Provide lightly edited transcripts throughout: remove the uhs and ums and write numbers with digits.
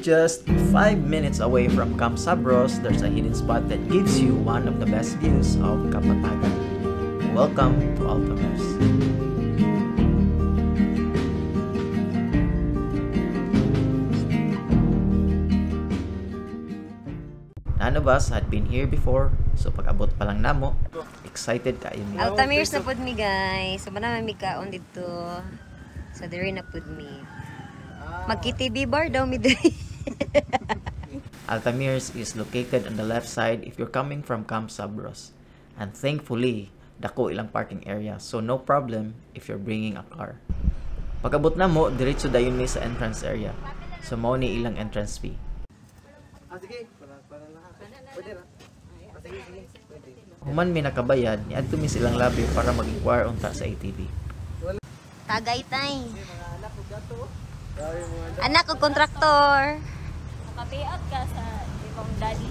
Just 5 minutes away from Camp Sabros, there's a hidden spot that gives you one of the best views of Kapatagan. Welcome to Altamers. None of us had been here before, so pag-abot pa lang namo, excited kayo mi. Altamers na pud mi guys. So bana mi kaon dito. So diri na pud mi. Magki-TV bar daw mi diri. Altamers is located on the left side if you're coming from Camp Sabros. And thankfully, dako ilang parking area, so no problem if you're bringing a car. Pag-abot namo, diretso dayon mi sa entrance area. So mao ni ilang entrance fee. Human may nakabayad, niadto mi silang lobby para mag-inquire unta sa ATV. Tagaytay. Anak ko kontraktor. Nakapayout ka sa ibang daddy.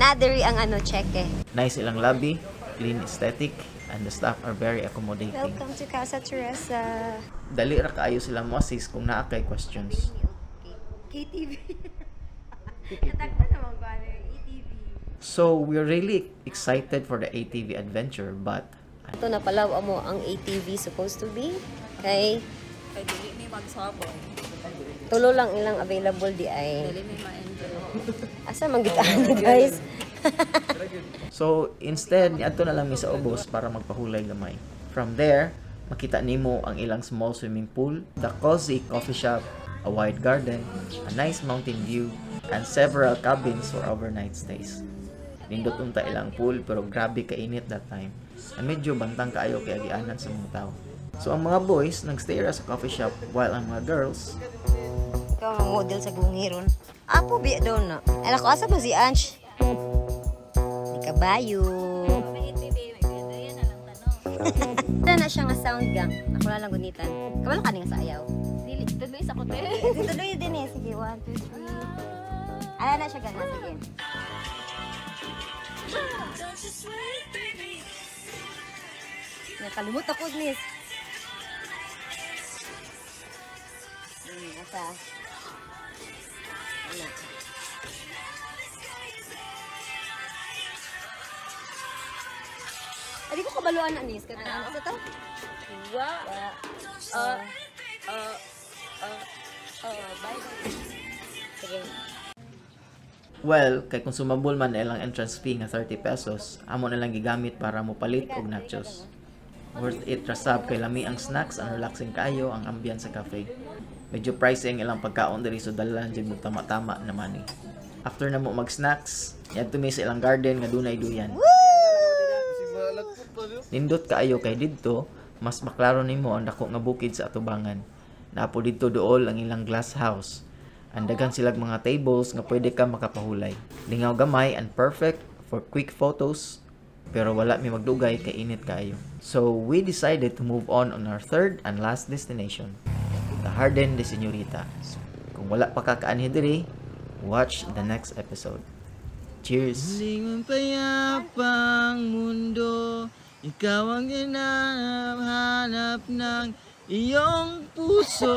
Nadiri ang cheque. Nice ilang lobby, clean aesthetic, and the staff are very accommodating. Welcome to Casa Teresa. Dali ra kaayo silang mo assist kung naa kay questions. KTV. Natakta naman ba ATV? So, we're really excited for the ATV adventure, but Ito na pala mo ang ATV supposed to be. Okay. Kaya dili may magsabong. Tulo lang ilang available di ay. Dili may ma-enjoy. Asa magitaan guys? so instead, niadto na lang mi sa ubos para magpahulay gamay. From there, makita nimo ang ilang small swimming pool, the cozy coffee shop, a wide garden, a nice mountain view, and several cabins for overnight stays. Nindot unta ilang pool pero grabe kainit that time. And medyo bantang kaayo kay agianan sa mga tao. So ang mga boys nagstay ra sa coffee shop while ang mga girls Ikaw ang model sa gungiron. Apo biya daw na. Ala ko asa ba si Ange? Di kabayo. May ATV, may ganda yan na lang tanong. Wala na siya nga sound gang. Ako lang gunitan. Kabalo ka nga sa ayaw. Dili, tuloy sa kote. Dito doon din eh. Sige, 1, 2, 3. Ala na siya gana. Sige. Nakalimut ako, Miss. Asa? Ano? Hindi ko kabaluan na, Miss. Ano ito? Bye. Sige. well, kay kung sumabol man na ilang entrance fee nga 30 pesos, amo na lang gigamit para mo palit og nachos. Worth it ra sab kay lami ang snacks and relaxing kaayo ang ambience sa cafe. Medyo pricey ang ilang pagkaon diri so dalan jud mo tama-tama naman eh. After na mo mag-snacks, yadto mi sa ilang garden nga dunay duyan. Nindot kaayo kay didto, mas maklaro nimo ang dako nga bukid sa atubangan. Naapo didto duol ang ilang glass house. Andagan silag mga tables nga pwede ka makapahulay. Lingaw gamay and perfect for quick photos, pero wala mi magdugay kay init kaayo. So we decided to move on our third and last destination, the Jardín de Señorita. Kung wala pa kakaanhi diri, watch the next episode. Cheers! Muling payapang mundo, ikaw ang hinahanap ng iyong puso.